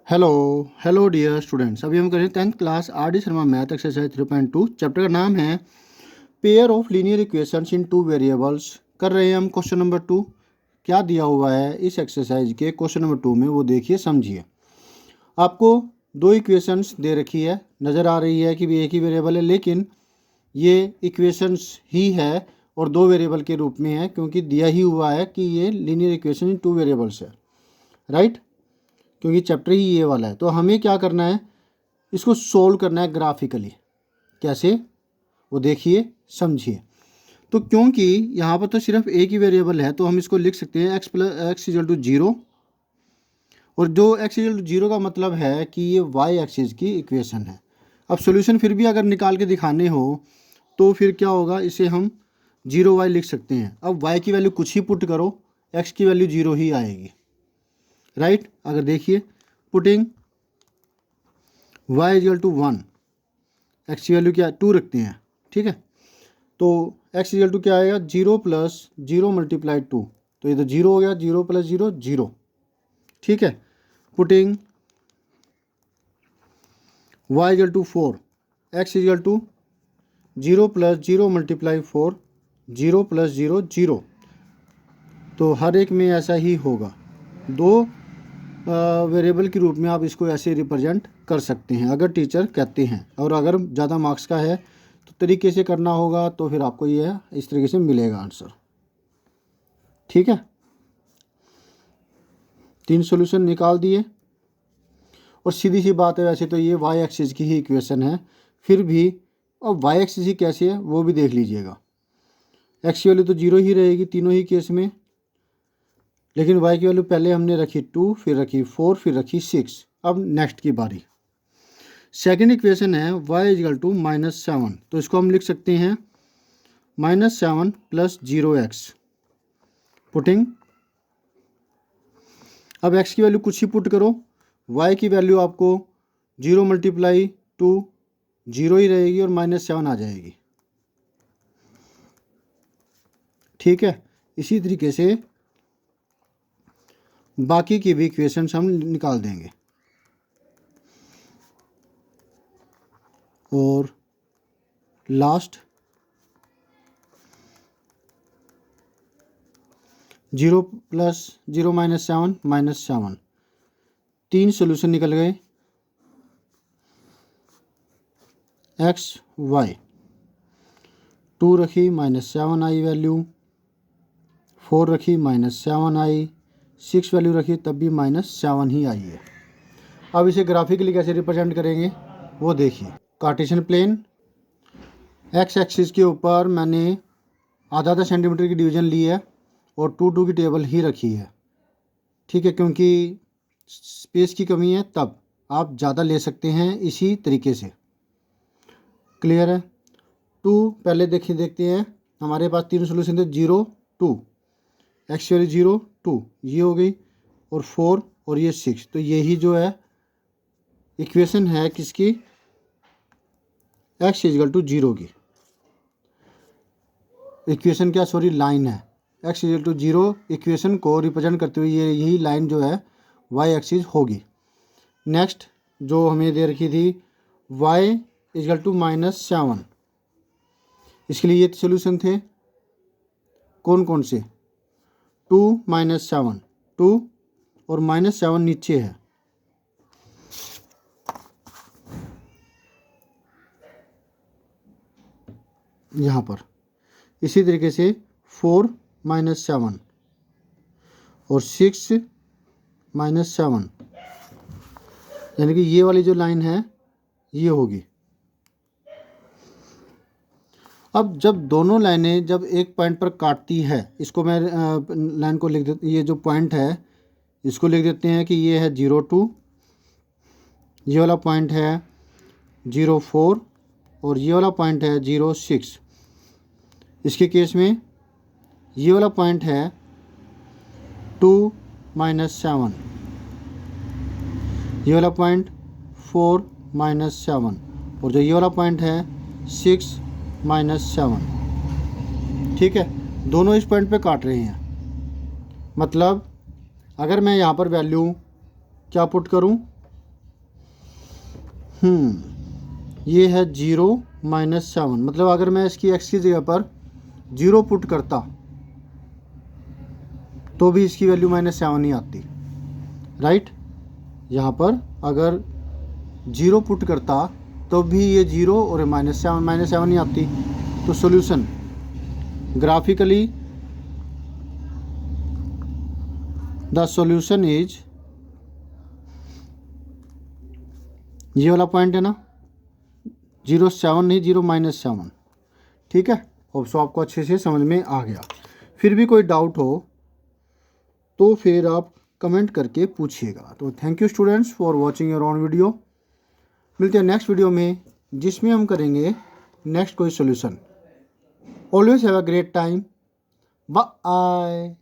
Hello hello dear students, अभी हम कर रहे हैं 10th class R D Sharma math exercise 3.2। Chapter का नाम है pair of linear equations in two variables. कर रहे हैं हम क्वेश्चन नंबर 2। क्या दिया हुआ है इस एक्सरसाइज के क्वेश्चन नंबर 2 में वो देखिए समझिए। आपको दो इक्वेशंस दे रखी है, नज़र आ रही है कि भी एक ही वेरिएबल है, लेकिन ये इक्वेशंस ही है और दो वेरिएबल के रूप में है, क्योंकि दिया ही हुआ है कि ये linear equation in two variables है, राइट। क्योंकि चैप्टर ही ये वाला है, तो हमें क्या करना है, इसको सोल्व करना है ग्राफिकली। कैसे वो देखिए समझिए। तो क्योंकि यहाँ पर तो सिर्फ एक ही वेरिएबल है, तो हम इसको लिख सकते हैं एक्स इक्वल टू 0। और जो एक्स इक्वल टू 0 का मतलब है कि ये वाई एक्सिस की इक्वेशन है। अब सॉल्यूशन फिर भी अगर निकाल के दिखाने हो तो फिर क्या होगा, इसे हम 0y लिख सकते हैं। अब y की वैल्यू कुछ ही पुट करो, x की वैल्यू 0 ही आएगी, राइट। अगर देखिए putting y equal to 1, x की वैल्यू क्या 2 रखते हैं, ठीक है। तो x इक्वल टू क्या आएगा, 0 प्लस 0 मल्टीप्लाई 2, तो ये तो 0 हो गया, 0 प्लस 0 0, ठीक है। Putting y equal to 4, x equal to 0 plus 0 multiply 4, 0 plus 0 0, तो हर एक में ऐसा ही होगा। दो वेरिएबल के रूप में आप इसको ऐसे रिप्रेजेंट कर सकते हैं अगर टीचर कहते हैं, और अगर ज़्यादा मार्क्स का है तो तरीके से करना होगा, तो फिर आपको ये इस तरीके से मिलेगा आंसर, ठीक है। 3 सॉल्यूशन निकाल दिए, और सीधी सी बात है, वैसे तो ये वाई एक्सिस की ही इक्वेशन है, फिर भी अब वाई एक्सिस ही कैसे है वो भी देख लीजिएगा। एक्स की वैल्यू तो 0 ही रहेगी तीनों ही केस में, लेकिन वाई की वैल्यू पहले हमने रखी 2, फिर रखी 4, फिर रखी 6। अब नेक्स्ट की बारी। सेकेंड इक्वेशन है y इजल टू -7, तो इसको हम लिख सकते हैं -7 प्लस 0x। पुटिंग, अब x की वैल्यू कुछ ही पुट करो, y की वैल्यू आपको 0 मल्टीप्लाई 2 0 ही रहेगी और -7 आ जाएगी, ठीक है। इसी तरीके से बाकी की भी इक्वेशंस हम निकाल देंगे। और लास्ट 0 प्लस 0 -7 -7, 3 सोल्यूशन निकल गए। एक्स वाई 2 रखी -7 आई वैल्यू, 4 रखी -7 आई, 6 वैल्यू रखी तब भी -7 ही आई है। अब इसे ग्राफिकली कैसे रिप्रेजेंट करेंगे वो देखिए। कार्टेशियन प्लेन, एक्स एक्सिस के ऊपर मैंने आधा सेंटीमीटर की डिवीज़न ली है और 2 2 की टेबल ही रखी है, ठीक है। क्योंकि स्पेस की कमी है, तब आप ज़्यादा ले सकते हैं इसी तरीके से, क्लियर है। 2 पहले देखते हैं, हमारे पास 3 सोल्यूशन थे, 0 2, एक्स वैल्यू 0 2 ये हो गई, और 4 और ये 6, तो यही जो है इक्वेशन है किसकी, एक्स इजल टू 0 की इक्वेशन, क्या सॉरी लाइन है। एक्स इजल टू 0 इक्वेशन को रिप्रेजेंट करते हुए ये यही लाइन जो है वाई एक्सिस होगी। नेक्स्ट जो हमें दे रखी थी y इजल टू -7, इसके लिए ये सोल्यूशन थे कौन कौन से, 2 -7 2 और -7 नीचे है, यहाँ पर। इसी तरीके से 4 -7 और 6 -7, यानी कि ये वाली जो लाइन है ये होगी। अब जब दोनों लाइनें जब एक पॉइंट पर काटती है, इसको मैं लाइन को लिख देते, ये जो पॉइंट है इसको लिख देते हैं कि ये है 0 2, ये वाला पॉइंट है 0 4 और ये वाला पॉइंट है 0 6। इसके केस में ये वाला पॉइंट है 2 -7, ये वाला पॉइंट 4 -7, और जो ये वाला पॉइंट है 6 -7, ठीक है। दोनों इस पॉइंट पे काट रहे हैं, मतलब अगर मैं यहाँ पर वैल्यू क्या पुट करूँ, ये है 0 - 7, मतलब अगर मैं इसकी x की जगह पर 0 पुट करता तो भी इसकी वैल्यू -7 ही आती, राइट। यहाँ पर अगर 0 पुट करता तो भी ये 0 और -7 ही आती। तो solution graphically the solution is, ये वाला पॉइंट है ना 0 7 नहीं 0 - 7, ठीक है। होप सो आपको अच्छे से समझ में आ गया। फिर भी कोई डाउट हो तो फिर आप कमेंट करके पूछिएगा। तो thank you students for watching your on video. मिलते हैं नेक्स्ट वीडियो में जिसमें हम करेंगे नेक्स्ट कोई solution. Always have a great time. Bye.